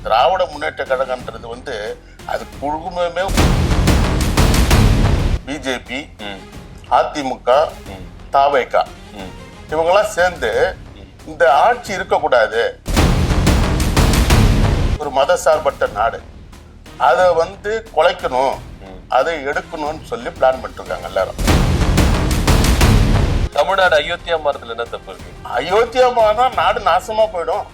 திராவிட முன்னேற்ற கழகம்ன்றது வந்து அது குழுமமே பிஜேபி, அதிமுக, தவேக இவங்கெல்லாம் சேர்ந்து இந்த ஆட்சி இருக்கக்கூடாது, ஒரு மதசார்பற்ற நாடு, அதை வந்து குலைக்கணும், அதை எடுக்கணும்னு சொல்லி பிளான் பண்ணிட்டு இருக்காங்க எல்லாரும். தமிழ்நாடு அயோத்தியா மாறதுல என்ன தப்பு இருக்கு? அயோத்தியா மாறினா நாடு நாசமா போயிடும்.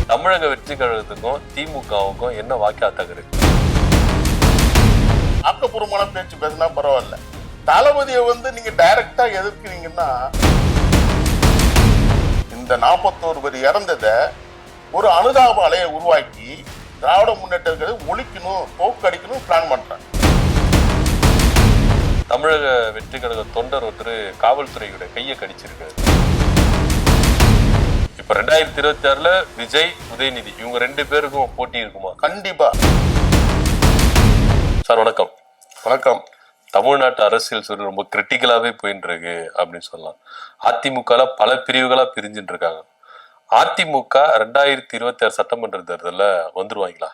தமிழக வெற்றி கழகத்துக்கும் திமுகவுக்கும் என்ன வாக்கியாத்தகம் இருக்கு? ஆக்கப்பூர்வமான பேச்சு பேசினா பரவாயில்ல. தளபதியை வந்து நீங்க டைரக்டா எதிர்க்கிறீங்கன்னா, இந்த 41 பேர் இறந்ததை ஒரு அனுதாப அலையை உருவாக்கி திராவிட முன்னேற்றத்தை ஒழிக்கணும், போக்கடிக்கணும் பிளான் பண்றாங்க. தமிழக வெற்றி கழக தொண்டர் ஒருத்தர் காவல்துறையோட கையை கடிச்சிருக்காரு. இப்ப 2026 விஜய், உதயநிதி இவங்க 2 பேருக்கும் போட்டி இருக்குமா? கண்டிப்பா. சார் வணக்கம். வணக்கம். தமிழ்நாட்டு அரசியல் சொல்லி ரொம்ப கிரிட்டிக்கலாவே போயிட்டு இருக்கு அப்படின்னு சொல்லலாம். அதிமுக பல பிரிவுகளா பிரிஞ்சுட்டு இருக்காங்க. அதிமுக 2026 சட்டமன்ற தேர்தலில் வந்துருவாங்களா?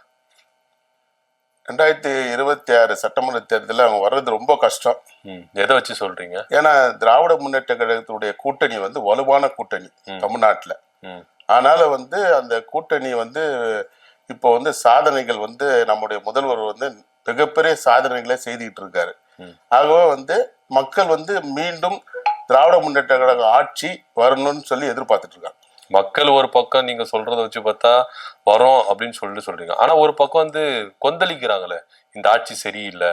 2026 சட்டமன்ற தேர்தலில் அவங்க வர்றது ரொம்ப கஷ்டம். எதை வச்சு சொல்றீங்க? ஏன்னா திராவிட முன்னேற்ற கழகத்துடைய கூட்டணி வந்து வலுவான கூட்டணி தமிழ்நாட்டுல. அதனால வந்து அந்த கூட்டணி வந்து இப்போ வந்து சாதனைகள் வந்து நம்முடைய முதல்வர் வந்து மிகப்பெரிய சாதனைகளை செய்துகிட்டு இருக்காரு. ஆகவே வந்து மக்கள் வந்து மீண்டும் திராவிட முன்னேற்ற கழக ஆட்சி வரணும்னு சொல்லி எதிர்பார்த்துட்டு இருக்காங்க. மக்கள் ஒரு பக்கம் நீங்க சொல்றத வச்சு பார்த்தா வரும் அப்படின்னு சொல்றீங்க. ஆனா ஒரு பக்கம் வந்து கொந்தளிக்கிறாங்களே, இந்த ஆட்சி சரியில்லை,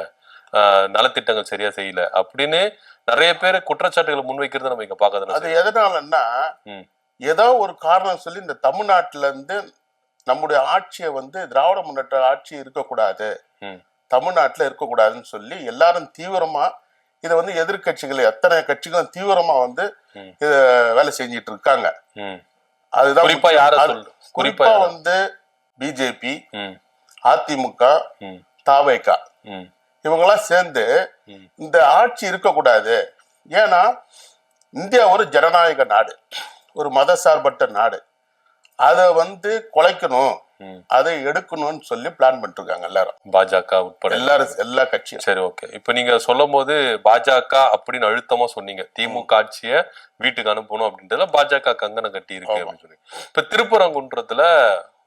நலத்திட்டங்கள் சரியா செய்யல அப்படின்னு நிறைய பேர் குற்றச்சாட்டுகளை முன்வைக்கிறது நம்ம இங்க பாக்காது. அது எதனாலன்னா, ஏதோ ஒரு காரணம் சொல்லி இந்த தமிழ்நாட்டுல இருந்து நம்முடைய ஆட்சியை வந்து திராவிட முன்னேற்ற ஆட்சி இருக்கக்கூடாது, தமிழ்நாட்டுல இருக்கக்கூடாதுன்னு சொல்லி எல்லாரும் தீவிரமா இதை வந்து எதிர்கட்சிகள் எத்தனை கட்சிகளும் தீவிரமா வந்து இத வேலை செஞ்சிட்டு இருக்காங்க. அதுதான் குறிப்பா வந்து பிஜேபி, அதிமுக, தவேக இவங்கெல்லாம் சேர்ந்து இந்த ஆட்சி இருக்கக்கூடாது. ஏன்னா இந்தியா ஒரு ஜனநாயக நாடு, ஒரு மதசார்பற்ற நாடு, அதை வந்து குலைக்கணும், அதை எடுக்கணும்னு சொல்லி பிளான் பண்ணிட்டு இருக்காங்க எல்லாரும், பாஜக உட்பட எல்லா கட்சியும். சரி, ஓகே. இப்ப நீங்க சொல்லும் போது பாஜக அப்படின்னு அழுத்தமா சொன்னீங்க, திமுக ஆட்சிய வீட்டுக்கு அனுப்பணும் அப்படின்றதுல பாஜக கங்கணம் கட்டி இருக்கு அப்படின்னு சொல்லி. இப்ப திருப்பரங்குன்றத்துல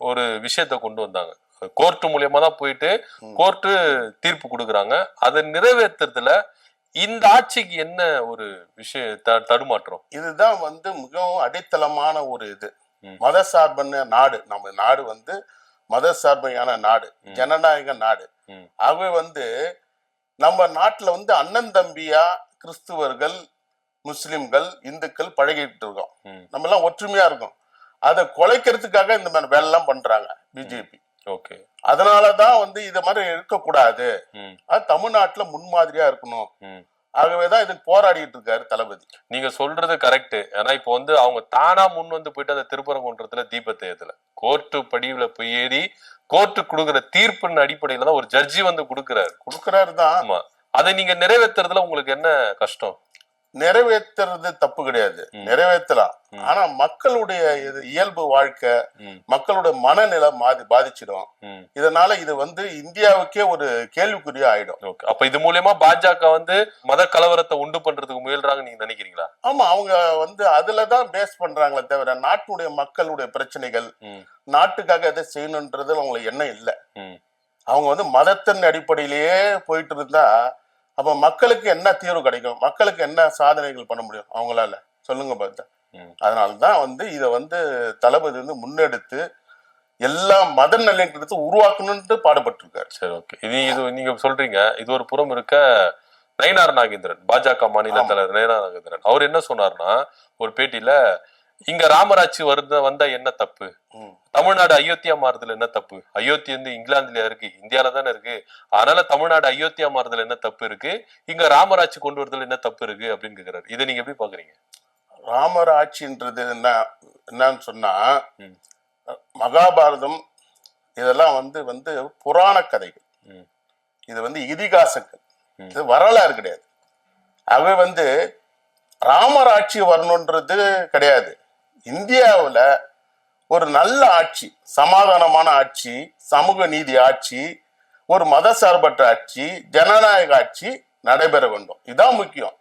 ஒரு விஷயத்த கொண்டு வந்தாங்க. கோர்ட் மூலியமா தான் போயிட்டு கோர்ட்டு தீர்ப்பு கொடுக்குறாங்க. அதை நிறைவேற்றுறதுல இந்த ஆட்சிக்கு என்ன ஒரு விஷயம் தடுமாற்றம்? இதுதான் வந்து மிகவும் அடித்தளமான ஒரு இது. மதசார்பன நாடு, நம்ம நாடு வந்து மதசார்பையான நாடு, ஜனநாயக நாடு. ஆகவே வந்து நம்ம நாட்டுல வந்து அண்ணன் தம்பியா கிறிஸ்துவர்கள், முஸ்லிம்கள், இந்துக்கள் பழகிட்டு இருக்கோம். நம்ம எல்லாம் ஒற்றுமையா இருக்கோம். அதை குலைக்கிறதுக்காக இந்த மாதிரி வேலை எல்லாம் பண்றாங்க பிஜேபி. ஓகே. அதனாலதான் வந்து இத மாதிரி இருக்கக்கூடாது, அது தமிழ்நாட்டுல முன்மாதிரியா இருக்கணும். ஆகவேதான் இதுக்கு போராடிட்டு இருக்காரு தளபதி. நீங்க சொல்றது கரெக்ட். ஏன்னா இப்ப வந்து அவங்க தானா முன் வந்து போயிட்டு அந்த திருப்பரங்குன்றத்துல தீபத்தை ஏத்தல, கோர்ட்டு படிவுல போய் ஏறி கோர்ட்டு கொடுக்குற தீர்ப்பின் அடிப்படையில தான் ஒரு ஜட்ஜி வந்து கொடுக்குறாரு தான். ஆமா, அதை நீங்க நிறைவேற்றுறதுல உங்களுக்கு என்ன கஷ்டம்? நிறைவேற்றுறது தப்பு கிடையாது, நிறைவேற்றலாம். ஆனா மக்களுடைய இயல்பு வாழ்க்கை, மக்களுடைய மனநிலை பாதிச்சிடும். இதனால இது வந்து இந்தியாவுக்கே ஒரு கேள்விக்குறியா ஆயிடும். அப்ப இது மூலமா பாஜக வந்து மத கலவரத்தை உண்டு பண்றதுக்கு முயல்றாங்க நீங்க நினைக்கிறீங்களா? ஆமா, அவங்க வந்து அதுலதான் பேஸ் பண்றாங்களே தவிர நாட்டுடைய மக்களுடைய பிரச்சனைகள், நாட்டுக்காக எதை செய்யணும்ன்றது அவங்களுக்கு எண்ணம் இல்லை. அவங்க வந்து மதத்தின் அடிப்படையிலேயே போயிட்டு இருந்தா அப்ப மக்களுக்கு என்ன தீர்வு கிடைக்கும், மக்களுக்கு என்ன சாதனைகள் பண்ண முடியும் அவங்களால, சொல்லுங்க பார்த்தா. அதனாலதான் வந்து இத வந்து தளபதி வந்து முன்னெடுத்து எல்லா மத நல்லிணக்கத்தை உருவாக்கணும்னு பாடுபட்டு இருக்காரு. சரி, ஓகே. இது நீங்க சொல்றீங்க. இது ஒரு புறம் இருக்க, நயினார் நாகேந்திரன், பாஜக மாநில தலைவர் நயினார் நாகேந்திரன், அவர் என்ன சொன்னார்னா ஒரு பேட்டியில, இங்க ராமராட்சி வந்தா என்ன தப்பு, தமிழ்நாடு அயோத்தியா மாறுதல் என்ன தப்பு, அயோத்தி வந்து இங்கிலாந்துல இருக்கு, இந்தியால தானே இருக்கு, அதனால தமிழ்நாடு அயோத்தியா மாறுதல் என்ன தப்பு இருக்கு, இங்க ராமராட்சி கொண்டு வருதல் என்ன தப்பு இருக்கு அப்படின்னு கேக்குறாரு. இதை நீங்க எப்படி பாக்குறீங்க? ராமராட்சின்றது என்னன்னு சொன்னா, மகாபாரதம் இதெல்லாம் வந்து புராண கதைகள், இது வந்து இதிகாசங்கள், இது வரலாறு கிடையாது. ஆகவே வந்து ராமராட்சி வரணுன்றது கிடையாது. இந்தியாவில் ஒரு நல்ல ஆட்சி, சமாதானமான ஆட்சி, சமூக நீதி ஆட்சி, ஒரு மதசார்பற்ற ஆட்சி, ஜனநாயக ஆட்சி நடைபெற வேண்டும். இதான் முக்கியம்.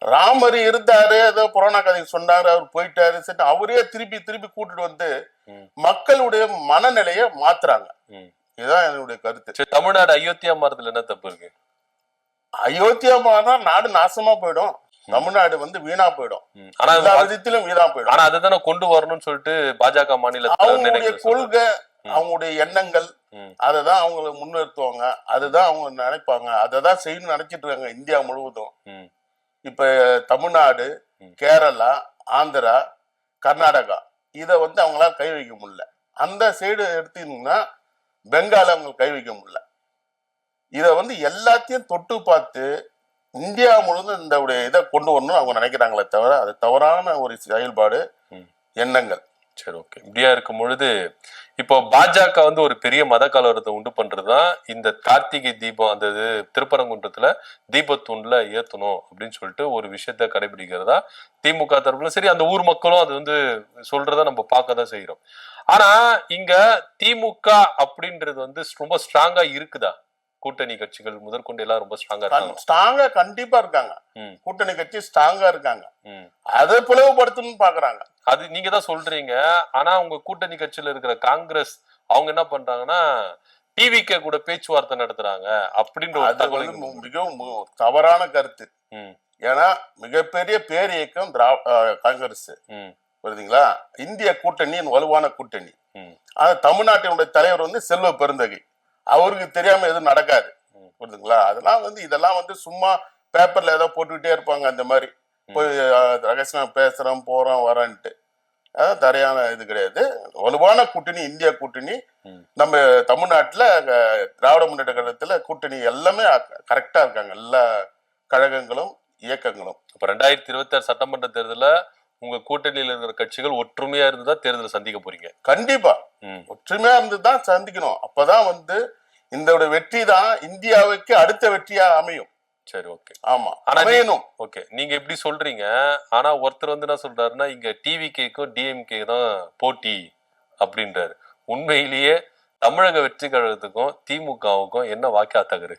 ராமர் இருந்தாரு, ஏதோ புராண கதை சொன்னாரு, அவர் போயிட்டாரு, சரி அவரே திருப்பி திருப்பி கூட்டிட்டு வந்து மக்களுடைய மனநிலையை மாத்துறாங்க. இதுதான் என்னுடைய கருத்து. தமிழ்நாடு அயோத்தியா மாறுதல் என்ன தப்பு இருக்கு? அயோத்தியா மாறினா நாடு நாசமா போயிடும், தமிழ்நாடு வந்து வீணா போயிடும், எல்லா விதத்திலும் வீணா போயிடும். ஆனா அதுதானே கொண்டு வரணும்னு சொல்லிட்டு பாஜக மாநில அவங்களுடைய கொள்கை, அவங்களுடைய எண்ணங்கள், அததான் அவங்க முன்னிறுத்துவாங்க, அதுதான் அவங்க நினைப்பாங்க, அததான் செய்யணும்னு நினைச்சிட்டு இருக்காங்க இந்தியா முழுவதும். இப்ப தமிழ்நாடு, கேரளா, ஆந்திரா, கர்நாடகா இத வந்து அவங்களால கை வைக்க முடியல. அந்த சைடு எடுத்தீங்கன்னா பெங்கால அவங்க கை வைக்க முடியல. இத வந்து எல்லாத்தையும் தொட்டு பார்த்து இந்தியா முழுவதும் இந்த இதை கொண்டு வரணும்னு அவங்க நினைக்கிறாங்களே தவிர அது தவறான ஒரு செயல்பாடு, எண்ணங்கள். சரி, ஓகே. இப்படியா இருக்கும் பொழுது இப்போ பாஜக வந்து ஒரு பெரிய மத கலவரத்தை உண்டு பண்றதுதான் இந்த கார்த்திகை தீபம், அந்த திருப்பரங்குன்றத்துல தீபத்தூண்ல ஏத்தணும் அப்படின்னு சொல்லிட்டு ஒரு விஷயத்த கடைபிடிக்கிறதா திமுக தரப்புல சரி, அந்த ஊர் மக்களும் அது வந்து சொல்றத நம்ம பார்க்கதான் செய்யறோம். ஆனா இங்க திமுக அப்படின்றது வந்து ரொம்ப ஸ்ட்ராங்கா இருக்குதா? கூட்டணி கட்சிகள் முதற்கொண்டு எல்லாம் ரொம்ப ஸ்ட்ராங்கா இருக்காங்க. ஸ்ட்ராங்கா கண்டிப்பா இருக்காங்க. கூட்டணி கட்சி ஸ்ட்ராங்கா இருக்காங்க. அதை பிளவுபடுத்தணும்னு பாக்குறாங்க. அது நீங்க தான் சொல்றீங்க. ஆனா உங்க கூட்டணி கட்சியில இருக்கிற காங்கிரஸ் அவங்க என்ன பண்றாங்கன்னா டிவிகே கூட பேச்சுவார்த்தை நடத்துறாங்க அப்படின்ற ஒரு தகவல் மிகவும் தவறான கருத்து. ஏன்னா மிகப்பெரிய பேர் இயக்கம் காங்கிரஸ், புரியுதுங்களா? இந்திய கூட்டணியின் வலுவான கூட்டணி. ஆனா தமிழ்நாட்டினுடைய தலைவர் வந்து செல்வ பெருந்தகை, அவருக்கு தெரியாம எதுவும் நடக்காது, புரியுதுங்களா? அதெல்லாம் வந்து இதெல்லாம் வந்து சும்மா பேப்பர்ல ஏதோ போட்டுக்கிட்டே இருப்பாங்க. அந்த மாதிரி போய் ரகசியம் பேசுறோம் போறோம் வரன்ட்டு, அதான் சரியான இது கிடையாது. வலுவான கூட்டணி இந்தியா கூட்டணி. நம்ம தமிழ்நாட்டுல திராவிட முன்னேற்ற கழகத்துல கூட்டணி எல்லாமே கரெக்டா இருக்காங்க, எல்லா கழகங்களும் இயக்கங்களும். இப்ப 2026 சட்டமன்ற தேர்தல உங்க கூட்டணியில் இருக்கிற கட்சிகள் ஒற்றுமையா இருந்துதான் தேர்தலை சந்திக்க போறீங்க. கண்டிப்பா ஒற்றுமையா இருந்துதான் சந்திக்கணும். அப்பதான் வந்து இந்த வெற்றி தான் இந்தியாவுக்கு அடுத்த வெற்றியா அமையும். சரி, ஓகே. ஆமா, அமையணும். ஓகே, நீங்க எப்படி சொல்றீங்க? ஆனா ஒருத்தர் வந்து என்ன சொல்றாருன்னா இங்க டிவிகேக்கும் டிஎம்கே தான் போட்டி அப்படின்றாரு. உண்மையிலேயே தமிழக வெற்றி கழகத்துக்கும் திமுகவுக்கும் என்ன வாக்கியா தகரு?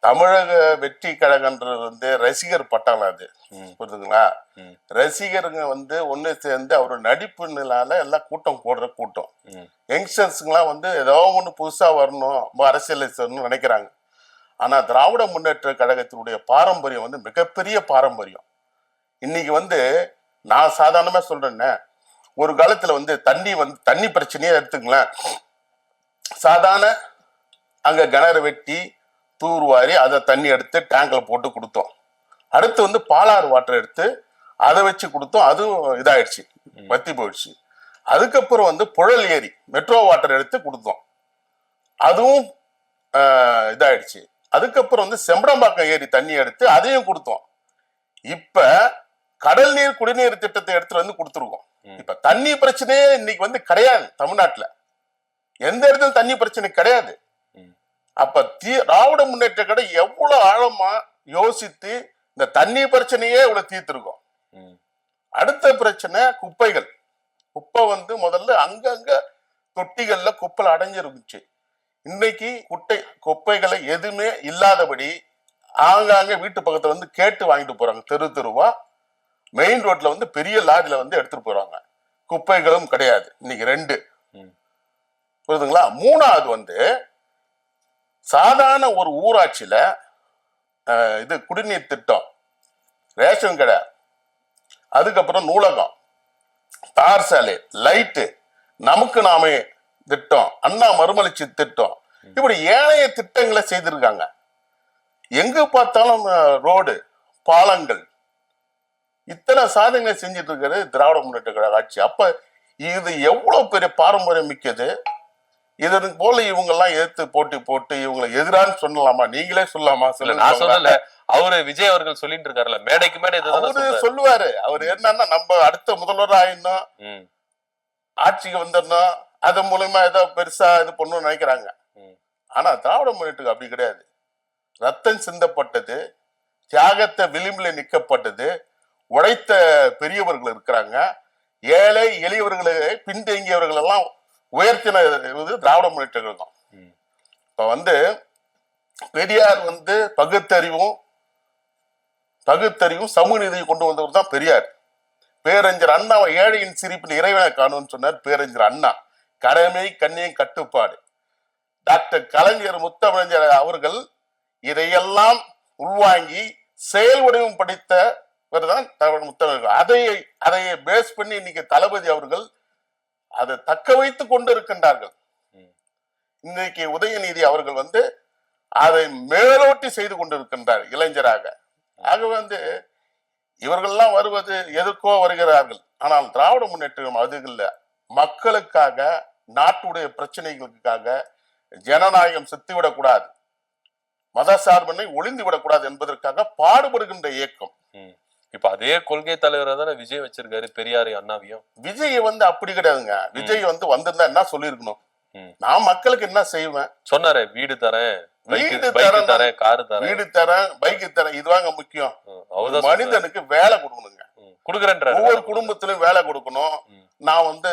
தமிழக வெற்றி கழகன்றது வந்து ரசிகர் பட்டாளம், அது புரியுதுங்களா? ரசிகருங்க வந்து ஒண்ணு சேர்ந்து அவரு நடிப்பு நிலால எல்லாம் கூட்டம் போடுற கூட்டம். யங்ஸ்டர்ஸ்லாம் வந்து ஏதோ ஒண்ணு புதுசா வரணும், அரசியல் நினைக்கிறாங்க. ஆனா திராவிட முன்னேற்ற கழகத்தினுடைய பாரம்பரியம் வந்து மிகப்பெரிய பாரம்பரியம். இன்னைக்கு வந்து நான் சாதாரணமா சொல்றேன்னு, ஒரு காலத்துல வந்து தண்ணி பிரச்சனையே எடுத்துக்கலாம். சாதாரண அங்க கிணறு வெட்டி தூர்வாரி அதை தண்ணி எடுத்து டேங்க்ல போட்டு கொடுத்தோம். அடுத்து வந்து பாலாறு வாட்டர் எடுத்து அதை வச்சு கொடுத்தோம், அதுவும் இதாயிடுச்சு, வத்தி போயிடுச்சு. அதுக்கப்புறம் வந்து புழல் ஏரி மெட்ரோ வாட்டர் எடுத்து கொடுத்தோம், அதுவும் இதாயிடுச்சு. அதுக்கப்புறம் வந்து செம்படம்பாக்கம் ஏரி தண்ணி எடுத்து அதையும் கொடுத்தோம். இப்ப கடல் நீர் குடிநீர் திட்டத்தை எடுத்துட்டு வந்து கொடுத்துருக்கோம். இப்ப தண்ணி பிரச்சனையே இன்னைக்கு வந்து கிடையாது தமிழ்நாட்டுல, எந்த இடத்துல தண்ணி பிரச்சனை கிடையாது. அப்ப திராவிட முன்னேற்ற கழகம் எவ்வளவு ஆழமா யோசித்து இந்த தண்ணி பிரச்சனையே இவ்வளவு தீர்த்திருக்கோம். அடுத்த பிரச்சனை குப்பைகள். குப்பை வந்து முதல்ல அங்கங்க தொட்டிகள்ல குப்பை அடைஞ்சிருந்துச்சு. இன்னைக்கு குப்பைகளை எதுவுமே இல்லாதபடி ஆங்காங்க வீட்டு பக்கத்துல வந்து கேட்டு வாங்கிட்டு போறாங்க. தெருவா மெயின் ரோட்ல வந்து பெரிய லாரில வந்து எடுத்துட்டு போறாங்க. குப்பைகளும் கிடையாது இன்னைக்கு. 2 புரியுதுங்களா? 3வது வந்து சாதாரண ஒரு ஊராட்சியில இது குடிநீர் திட்டம், ரேஷன் கடை, அதுக்கப்புறம் நூலகம், தார் சாலை, லைட்டு, நமக்கு நாமே திட்டம், அண்ணா மறுமலர்ச்சி திட்டம், இப்படி ஏனைய திட்டங்களை செய்திருக்காங்க. எங்க பார்த்தாலும் ரோடு, பாலங்கள், இத்தனை சாதனைகளை செஞ்சிட்டு இருக்கிறது திராவிட முன்னேற்ற கழக ஆட்சி. அப்ப இது எவ்வளவு பெரிய பாரம்பரியம் மிக்கது. இதற்கு போல இவங்க எல்லாம் எதிர்த்து போட்டி போட்டு இவங்களை எதிரான்னு சொல்லலாமா? நீங்களே சொல்லலாமா? நான் சொல்லல, அவரு விஜய் அவர்கள் சொல்லிட்டு இருக்காருல்ல, மேடைக்கு மேடை அவரு சொல்லுவாரு. அவர் என்னன்னா நம்ம அடுத்த முதல்வர் ஆயிடணும், ஆட்சிக்கு வந்துடணும், அதன் மூலமா ஏதோ பெருசா இது பண்ணணும்னு நினைக்கிறாங்க. ஆனா திராவிட முன்னேற்றத்துக்கு அப்படி கிடையாது. ரத்தம் சிந்தப்பட்டது, தியாகத்தை விளிம்பில் நிற்கப்பட்டது, உழைத்த பெரியவர்கள் இருக்கிறாங்க. ஏழை எளியவர்களை பின்தங்கியவர்கள் எல்லாம் உயர்த்தின திராவிட முன்னேற்ற கழகம். இப்ப வந்து பெரியார் வந்து பகுத்தறிவும் சமூக நீதியை கொண்டு வந்தவர் தான் பெரியார். பேரறிஞர் அண்ணா ஏழையின் சிரிப்பில் இறைவனை காணும்னு சொன்னார் பேரறிஞர் அண்ணா. கடமை கண்ணியம் கட்டுப்பாடு. டாக்டர் கலைஞர் முத்தமிழர் அவர்கள் இதையெல்லாம் உள்வாங்கி செயல் வடிவம் படித்தவர் தான் முத்தமிழர். அதை பேஸ் பண்ணி இன்னைக்கு தளபதி அவர்கள் அதை தக்க வைத்துக் கொண்டு இருக்கின்றார்கள். இன்னைக்கு உதயநிதி அவர்கள் வந்து அதை மேலோட்டி செய்து கொண்டிருக்கின்றார் இளைஞராக. ஆக வந்து இவர்கள்லாம் வருவது எதற்கோ வருகிறார்கள். ஆனால் திராவிட முன்னேற்றம் அது இல்ல, மக்களுக்காக நாட்டுடைய பிரச்சனைகளுக்காக ஜனநாயகம் செத்துவிடக்கூடாது, மத சார்பினை ஒளிந்து விடக்கூடாது என்பதற்காக பாடுபடுகின்ற இயக்கம். இப்ப அதே கொள்கை தலைவரை தானே விஜய் வச்சிருக்காரு, பெரியாரு அண்ணாவையும். விஜய் வந்து அப்படி கிடையாதுங்க. விஜய் வந்து வந்திருந்தா என்ன சொல்லிருக்கணும், நான் மக்களுக்கு என்ன செய்வேன் சொன்னாரு. வீடு தரேன், காரு தரேன், வீடு தரேன், பைக்கு தரேன், இதுவாங்க முக்கியம். மனிதனுக்கு வேலை கொடுக்கணுங்க, கொடுக்குறேன்ற ஒவ்வொரு குடும்பத்திலும் வேலை கொடுக்கணும். நான் வந்து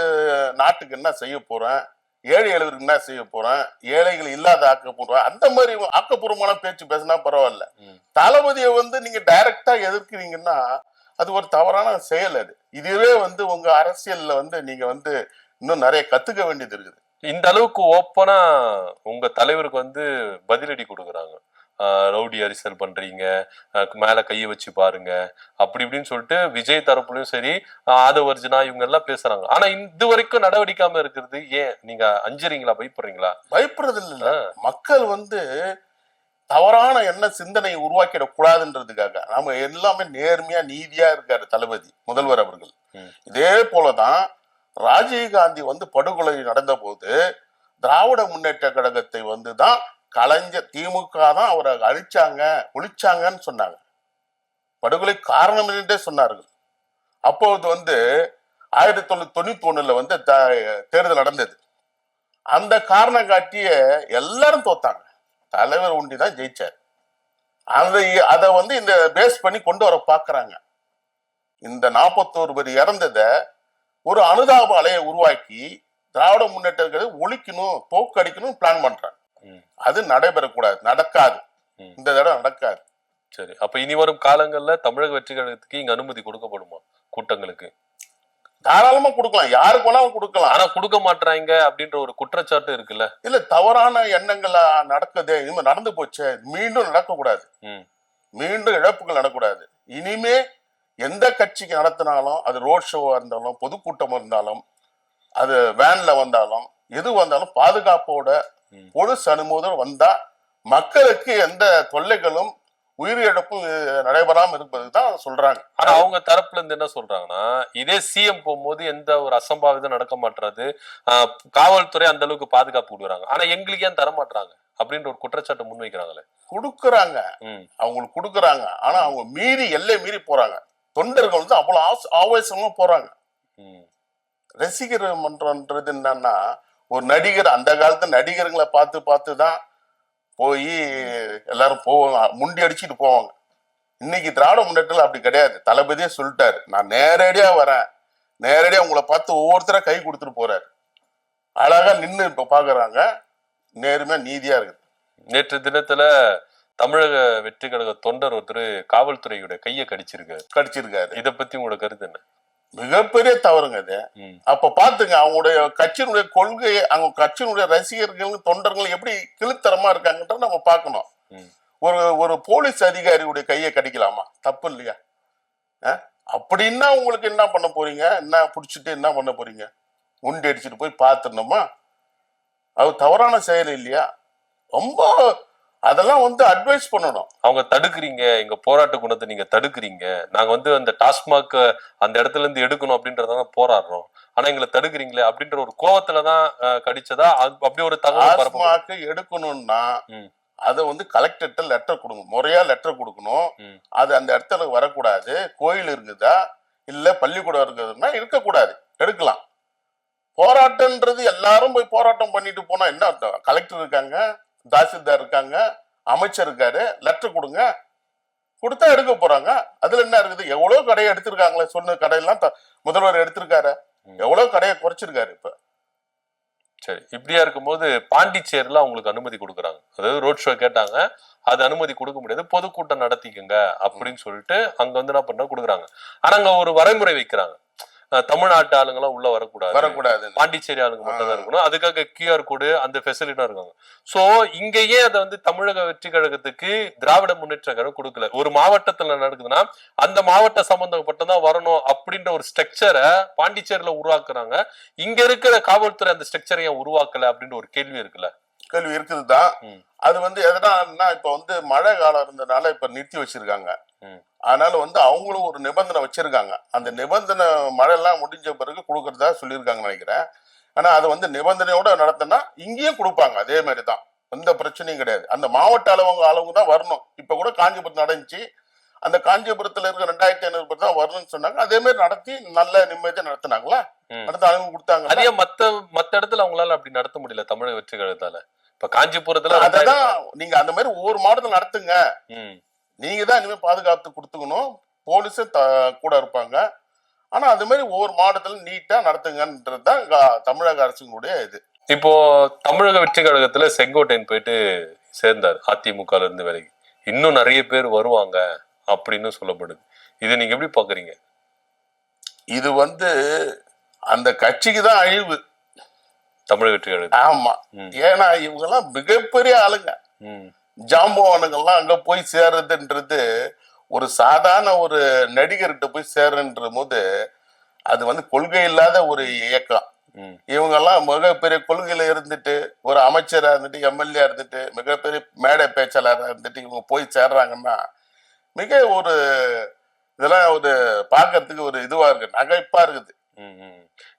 நாட்டுக்கு என்ன செய்ய போறேன், ஏழை எளியவருக்கு என்ன செய்ய போறேன், ஏழைகள் இல்லாத ஆக்க போறேன், அந்த மாதிரி ஆக்கப்பூர்வமான பேச்சு பேசினா பரவாயில்ல. தளபதியை வந்து நீங்க டைரக்டா எதிர்க்கிறீங்கன்னா அது ஒரு தவறான செயல். அது இதுவே வந்து உங்க அரசியல்ல வந்து நீங்க வந்து இன்னும் நிறைய கத்துக்க வேண்டியது இருக்குது. இந்த அளவுக்கு ஓப்பனா உங்க தலைவருக்கு வந்து பதிலடி கொடுக்குறாங்க. ரவுடி அரசியல் பண்றீங்க, மேல கையை வச்சு பாருங்க, அப்படி இப்படின்னு சொல்லிட்டு விஜய் தரப்புலயும் சரி ஆதவர்ஜனா இவங்க எல்லாம் பேசுறாங்க. ஆனா இது வரைக்கும் நடவடிக்காம இருக்கிறது ஏன்? நீங்க அஞ்சுறீங்களா, பயப்படுறீங்களா? பயப்படுறது இல்ல, மக்கள் வந்து தவறான என்ன சிந்தனையை உருவாக்கிட கூடாதுன்றதுக்காக நாம எல்லாமே நேர்மையா நீதியா இருக்காரு தளபதி முதல்வர் அவர்கள். இதே போலதான் ராஜீவ்காந்தி வந்து படுகொலை நடந்த போது திராவிட முன்னேற்ற கழகத்தை வந்துதான் கலைஞர் திமுக தான் அவரை அழிச்சாங்க ஒழிச்சாங்கன்னு சொன்னாங்க. படுகொலை காரணம் என்றே சொன்னார்கள். அப்போது வந்து 1991 வந்து தேர்தல் நடந்தது. அந்த காரணம் காட்டிய எல்லாரும் தோத்தாங்க, தலைவர் ஒண்டி தான் ஜெயிச்சார். அதை வந்து இந்த பேஸ் பண்ணி கொண்டு வர பாக்குறாங்க. இந்த 41 பேர் இறந்தத ஒரு அனுதாப அலையை உருவாக்கி திராவிட முன்னேற்ற ஒழிக்கணும், தோக்கடிக்கணும் பிளான் பண்றாங்க. அது நடைபெறக்கூடாது, நடக்காது, இந்த தடவை நடக்காது. சரி, அப்ப இனி வரும் காலங்கள்ல தமிழக வெற்றி கழகத்துக்கு இங்க அனுமதி கொடுக்கப்படுமா? கூட்டங்களுக்கு தாராளமா கொடுக்கலாம், யாருக்கு வேணாலும் கொடுக்கலாம். ஆனா கொடுக்க மாட்டாங்க அப்படின்ற ஒரு குற்றச்சாட்டு இருக்குல்ல. இல்ல, தவறான எண்ணங்கள் நடக்குது, இனிமே நடந்து போச்சு, மீண்டும் நடக்கக்கூடாது, மீண்டும் இழப்புகள் நடக்கூடாது. இனிமே எந்த கட்சிக்கு நடத்தினாலும், அது ரோட் ஷோவா இருந்தாலும், பொதுக்கூட்டமா இருந்தாலும், அது வேன்ல வந்தாலும், எது வந்தாலும் பாதுகாப்போட பொலிஸ் அனுமதியோடு வந்தா மக்களுக்கு எந்த தொல்லைகளும் உயிரிழப்பும் நடைபெறாம இருப்பதுதான் சொல்றாங்க. ஆனா அவங்க தரப்புல இருந்து என்ன சொல்றாங்கன்னா, இதே சிஎம் போகும்போது எந்த ஒரு அசம்பாவிதம் நடக்க மாட்டாது, காவல்துறை அந்த அளவுக்கு பாதுகாப்பு கொடுக்குறாங்க, ஆனா எங்களுக்கு ஏன் தர மாட்டாங்க அப்படின்ற ஒரு குற்றச்சாட்டு முன்வைக்கிறாங்களே. கொடுக்குறாங்க, அவங்களுக்கு கொடுக்குறாங்க, ஆனா அவங்க மீறி எல்லை மீறி போறாங்க. தொண்டர்கள் வந்து அவ்வளவு ஆவேசமா போறாங்க. ரசிகர் மன்றம்ன்றது என்னன்னா, ஒரு நடிகர், அந்த காலத்து நடிகர்களை பார்த்துதான் போய் எல்லாரும் போவாங்க, முண்டி அடிச்சுட்டு போவாங்க. இன்னைக்கு திராவிட முன்னேற்றத்தில் அப்படி கிடையாது. தளபதியே சொல்லிட்டாரு, நான் நேரடியா வரேன், நேரடியா உங்களை பார்த்து ஒவ்வொருத்தரா கை கொடுத்துட்டு போறாரு. அழகா நின்று இப்ப பாக்குறாங்க, நேர்மையா நீதியா இருக்குது. நேற்று தினத்துல தமிழக வெற்றி கழக தொண்டர் ஒருத்தர் காவல்துறையுடைய கையை கடிச்சிருக்காரு. இதை பத்தி உங்களோட கருத்து என்ன? மிகப்பெரிய தவறுங்க அது. அப்ப பாத்துங்க, அவங்களுடைய கட்சியினுடைய கொள்கையை, அவங்க கட்சியினுடைய ரசிகர்கள் தொண்டர்கள் எப்படி கிளுத்தரமா இருக்காங்கன்ற நம்ம பார்க்கணும். ஒரு போலீஸ் அதிகாரியுடைய கையை கடிக்கலாமா? தப்பு இல்லையா? அப்படின்னா உங்களுக்கு என்ன பண்ண போறீங்க? என்ன புடிச்சிட்டு என்ன பண்ண போறீங்க? உண்டி அடிச்சுட்டு போய் பார்த்துடணுமா? அது தவறான செயல் இல்லையா? ரொம்ப அதெல்லாம் வந்து அட்வைஸ் பண்ணணும். அவங்க தடுக்கிறீங்க, எங்க போராட்ட குணத்தை நீங்க தடுக்கிறீங்க, நாங்க வந்து அந்த டாஸ்மாக் அந்த இடத்துல இருந்து எடுக்கணும் அப்படின்றதான் போராடுறோம், ஆனா எங்களை தடுக்கிறீங்களே அப்படின்ற ஒரு கோவத்துலதான் கடிச்சதா? அப்படி ஒரு தகவல் எடுக்கணும்னா அதை வந்து கலெக்டர்கிட்ட லெட்டர் கொடுக்கணும், முறையா லெட்டர் கொடுக்கணும். அது அந்த இடத்துல வரக்கூடாது. கோயில் இருக்குதா இல்ல பள்ளிக்கூடம் இருக்குதுன்னா இருக்கக்கூடாது, எடுக்கலாம். போராட்டம்ன்றது எல்லாரும் போய் போராட்டம் பண்ணிட்டு போனா என்ன அர்த்தம்? கலெக்டர் இருக்காங்க, தாசில்தார் இருக்காங்க, அமைச்சர் இருக்காரு, லெட்டர் கொடுங்க, கொடுத்தா எடுக்க போறாங்க. அதுல என்ன இருக்குது? எவ்வளவு கடையை எடுத்திருக்காங்களே, சொன்ன கடையெல்லாம் முதல்வர் எடுத்திருக்காரு. எவ்வளவு கடையை குறைச்சிருக்காரு இப்ப. சரி, இப்படியா இருக்கும்போது பாண்டிச்சேரியில அவங்களுக்கு அனுமதி கொடுக்குறாங்க. அதாவது ரோட் ஷோ கேட்டாங்க, அது அனுமதி கொடுக்க முடியாது, பொதுக்கூட்டம் நடத்திக்கங்க அப்படின்னு சொல்லிட்டு அங்க வந்து என்ன பண்ண கொடுக்குறாங்க. ஆனா அங்க ஒரு வரைமுறை வைக்கிறாங்க, தமிழ்நாட்டு ஆளுங்கெல்லாம் உள்ள வரக்கூடாது, பாண்டிச்சேரி ஆளுங்க மட்டும் தான் இருக்கணும். அதுக்காக QR கோடு அந்த ஃபெசிலிட்டி இருக்காங்க. சோ இங்கேயே அதை வந்து தமிழக வெற்றி கழகத்துக்கு திராவிட முன்னேற்ற கழகம் கொடுக்கல. ஒரு மாவட்டத்துல நடக்குதுன்னா அந்த மாவட்ட சம்பந்தப்பட்டதான் வரணும் அப்படின்ற ஒரு ஸ்ட்ரக்சரை பாண்டிச்சேரியில உருவாக்குறாங்க. இங்க இருக்கிற காவல்துறை அந்த ஸ்ட்ரக்சரை ஏன் உருவாக்கல அப்படின்ற ஒரு கேள்வி இருக்குல்ல. கேள்வி இருக்குதுதான். அது வந்து எதனா இப்ப வந்து மழை காலம் இருந்ததுனால இப்ப நிறுத்தி வச்சிருக்காங்க. அதனால வந்து அவங்களும் ஒரு நிபந்தனை வச்சிருக்காங்க. அந்த நிபந்தனை மழை எல்லாம் முடிஞ்ச பிறகு கொடுக்கறதா சொல்லியிருக்காங்கன்னு நினைக்கிறேன். ஆனா அது வந்து நிபந்தனையோட நடத்தினா இங்கேயும் கொடுப்பாங்க. அதே மாதிரிதான், எந்த பிரச்சனையும் கிடையாது. அந்த மாவட்ட அளவுங்க தான் வரணும். இப்ப கூட காஞ்சிபுரம் நடந்துச்சு. அந்த காஞ்சிபுரத்துல இருக்க 2500 பேர் தான் வரணும்னு சொன்னாங்க. அதே மாதிரி நடத்தி நல்ல நிம்மதியா நடத்தினாங்களா, நடத்த அனுமதி கொடுத்தாங்க. அதே மத்த இடத்துல அவங்களால அப்படி நடத்த முடியல தமிழக வெற்றி கழகத்தால. இப்ப காஞ்சிபுரத்துல அததான் நீங்க அந்த மாதிரி ஒவ்வொரு மாவட்டத்துல நடத்துங்க. நீங்க தான் இனிமே பாதுகாத்து கொடுத்துக்கணும். போலீஸு கூட இருப்பாங்க. ஆனா அது மாதிரி ஒவ்வொரு மாவட்டத்துல நீட்டா நடத்துங்கன்றதுதான் தமிழக அரசுடைய இது. இப்போ தமிழக வெற்றி கழகத்துல செங்கோட்டையன் போயிட்டு சேர்ந்தார் அதிமுக இருந்து விலகி. இன்னும் நிறைய பேர் வருவாங்க அப்படின்னு சொல்லப்படுது. இதை நீங்க எப்படி பாக்குறீங்க? இது வந்து அந்த கட்சிக்கு தான் அழிவு, தமிழக வெற்றி கழகம். ஆமா. ஏன்னா இவங்க எல்லாம் மிகப்பெரிய ஆளுங்க. ஜாம்பவானுங்கெல்லாம் அங்க போய் சேர்றதுன்றது ஒரு சாதாரண ஒரு நடிகர்கிட்ட போய் சேர்றன்ற போது அது வந்து கொள்கை இல்லாத ஒரு இயக்கம். இவங்க எல்லாம் மிகப்பெரிய கொள்கையில இருந்துட்டு ஒரு அமைச்சரா இருந்துட்டு எம்எல்ஏ இருந்துட்டு மிகப்பெரிய மேடை பேச்சாளராக இருந்துட்டு இவங்க போய் சேர்றாங்கன்னா மிக ஒரு இதெல்லாம் ஒரு பாக்குறதுக்கு ஒரு இதுவா இருக்கு, நகைப்பா இருக்குது.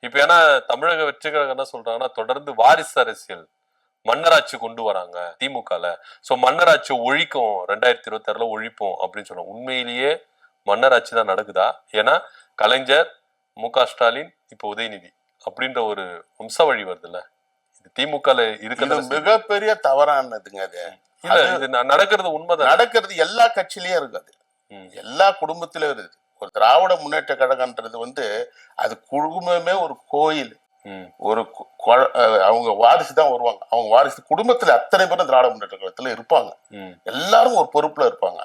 இப்ப ஏன்னா தமிழக வெற்றி கழகம் என்ன சொல்றாங்கன்னா, தொடர்ந்து வாரிசு அரசியல் மன்னராட்சி கொண்டு வராங்க திமுகல. சோ மன்னராட்சி ஒழிக்கும், 2026 ஒழிப்போம் அப்படின்னு சொல்றாங்க. உண்மையிலேயே மன்னராட்சி தான் நடக்குதா? ஏன்னா கலைஞர், மு.க. ஸ்டாலின், இப்ப உதயநிதி அப்படின்ற ஒரு வம்சாவழி வருதுல்ல, இது திமுகல இருக்கிறது மிகப்பெரிய தவறானதுங்க. அது இது நடக்கிறது உண்மைதான். நடக்கிறது எல்லா கட்சியிலயும் இருக்குது, எல்லா குடும்பத்திலும் இருக்குது. ஒரு திராவிட முன்னேற்ற கழகம்ன்றது வந்து அது குடும்பமே ஒரு கோயில். ஒரு அவங்க வாரிசு தான் வருவாங்க. அவங்க வாரிசு குடும்பத்துல அத்தனை பேரும் திராவிட முன்னேற்ற கழகத்துல இருப்பாங்க. எல்லாரும் ஒரு பொறுப்புல இருப்பாங்க.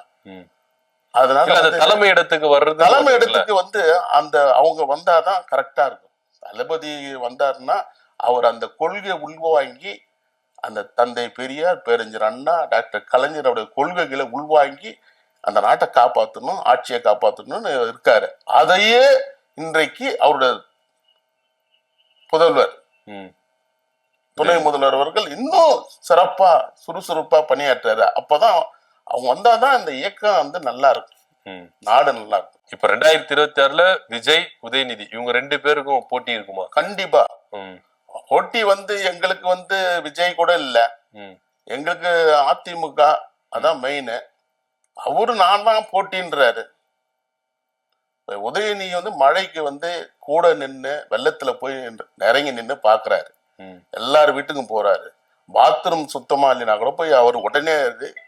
அதனால தலைமை இடத்துக்கு வந்து அந்த அவங்க வந்தாதான் கரெக்டா இருக்கும். தளபதி வந்தாருன்னா அவர் அந்த கொள்கையை உள்வாங்கி, அந்த தந்தை பெரியார், பேரறிஞர் அண்ணா, டாக்டர் கலைஞருடைய கொள்கைகளை உள்வாங்கி அந்த நாட்டை காப்பாற்றணும், ஆட்சியை காப்பாற்றணும்னு இருக்காரு. அதையே இன்றைக்கு அவருடைய முதல்வர், துணை முதல்வர் அவர்கள் இன்னும் சிறப்பா சுறுசுறுப்பா பணியாற்றாரு. அப்பதான் அவங்க வந்தாதான் இந்த இயக்கம் வந்து நல்லா இருக்கும், நாடு நல்லா இருக்கும். இப்ப 2026 விஜய், உதயநிதி இவங்க 2 பேருக்கும் போட்டி இருக்குமா? கண்டிப்பா போட்டி. வந்து எங்களுக்கு வந்து விஜய் கூட இல்ல, எங்களுக்கு அதிமுக அதான் மெயின். அவரு நான் தான் போட்டின்றாரு. உதயநிதி வந்து மழைக்கு வந்து கூட நின்று வெள்ளத்துல போய் இறங்கி நின்று பாக்குறாரு. எல்லாரும் வீட்டுக்கும் போறாரு. பாத்ரூம் சுத்தமா இல்லைன்னா கூட போய் அவர் உடனே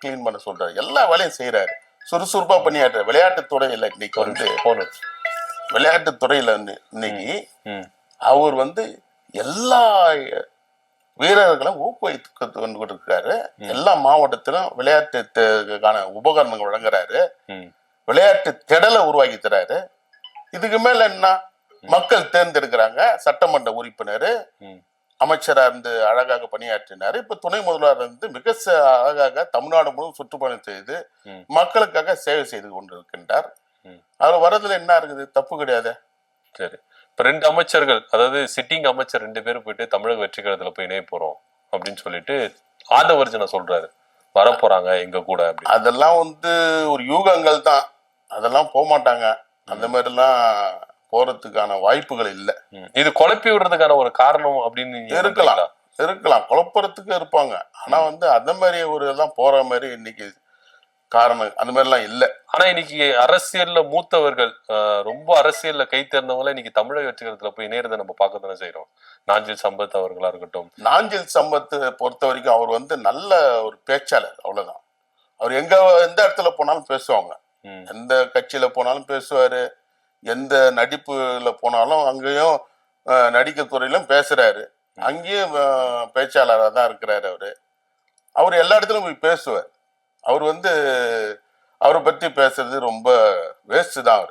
கிளீன் பண்ண சொல்றாரு. எல்லா வேலையும் செய்யறாரு, சுறுசுறுப்பா பண்ணியாரு. விளையாட்டுத்துறையில இன்னைக்கு வந்து விளையாட்டுத்துறையில இன்னைக்கு அவர் வந்து எல்லா வீரர்களும் ஊக்குவித்து இருக்காரு. எல்லா மாவட்டத்திலும் விளையாட்டுக்கான உபகரணங்கள் வழங்குறாரு, விளையாட்டு திடலை உருவாக்கி தராரு. இதுக்கு மேல என்ன, மக்கள் தேர்ந்தெடுக்கிறாங்க. சட்டமன்ற உறுப்பினர், அமைச்சரா இருந்து அழகாக பணியாற்றினாரு. இப்ப துணை முதல்வர் இருந்து மிக அழகாக தமிழ்நாடு முழுவதும் சுற்றுப்பயணம் செய்து மக்களுக்காக சேவை செய்து கொண்டிருக்கின்றார். அவர் வரதுல என்ன இருக்குது, தப்பு கிடையாது. சரி, இப்ப 2 அமைச்சர்கள், அதாவது சிட்டிங் அமைச்சர் 2 பேரும் போயிட்டு தமிழக வெற்றி கழகத்துல போய் இணைய போறோம் அப்படின்னு சொல்லிட்டு ஆதவர்ஜன சொல்றாரு, வரப்போறாங்க எங்க கூட. அதெல்லாம் வந்து ஒரு யூகங்கள் தான், அதெல்லாம் போக மாட்டாங்க. அந்த மாதிரி எல்லாம் போறதுக்கான வாய்ப்புகள் இல்ல. இது குழப்பி விடுறதுக்கான ஒரு காரணம் அப்படின்னு இருக்கலாம், குழப்பறதுக்கு இருப்பாங்க. ஆனா வந்து அந்த மாதிரி ஒரு எல்லாம் போற மாதிரி இன்னைக்கு காரணம் அந்த மாதிரி எல்லாம் இல்ல. ஆனா இன்னைக்கு அரசியல்ல மூத்தவர்கள், ரொம்ப அரசியல்ல கை தேர்ந்தவங்க இன்னைக்கு தமிழக வெற்றி கழகத்துல போய் இணையறதை நம்ம பார்க்கத்தானே செய்யறோம். நாஞ்சில் சம்பத் அவர்களா இருக்கட்டும். நாஞ்சில் சம்பத் பொறுத்த வரைக்கும் அவர் வந்து நல்ல ஒரு பேச்சாளர், அவ்வளவுதான். அவர் எந்த இடத்துல போனாலும் பேசுவாங்க. எந்த கட்சியில போனாலும் பேசுவாரு, எந்த நடிப்புல போனாலும் அங்கேயும் நடிக்க துறையிலும் பேசுறாரு, அங்கேயும் பேச்சாளராக தான் இருக்கிறாரு. அவர் எல்லா இடத்துலயும் போய் பேசுவார். அவர் வந்து அவரை பத்தி பேசுறது ரொம்ப வேஸ்ட் தான்.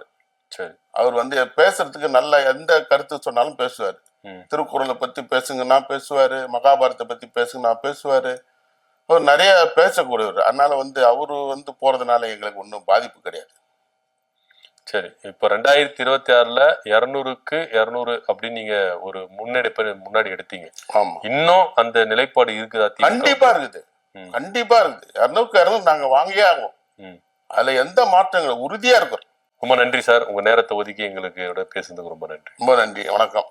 அவர் வந்து பேசுறதுக்கு நல்ல எந்த கருத்து சொன்னாலும் பேசுவார். திருக்குறளை பத்தி பேசுங்கன்னா பேசுவாரு, மகாபாரத்தை பத்தி பேசுங்கன்னா பேசுவாரு. அவர் நிறைய பேசக்கூடியவர். அதனால வந்து அவரு வந்து போறதுனால எங்களுக்கு ஒன்றும் பாதிப்பு கிடையாது. சரி, இப்ப 2026ல 200க்கு 200 அப்படின்னு நீங்க ஒரு முன்னாடி எடுத்தீங்க. ஆமா, இன்னும் அந்த நிலைப்பாடு இருக்குதா? கண்டிப்பா இருக்குது, கண்டிப்பா இருக்குது. 200க்கு 200 நாங்க வாங்கியே ஆகும். அதுல எந்த மாற்றங்கள் உறுதியா இருக்கும். ரொம்ப நன்றி சார், உங்க நேரத்தை ஒதுக்கி எங்களுக்கு பேசுறதுக்கு ரொம்ப நன்றி. ரொம்ப நன்றி, வணக்கம்.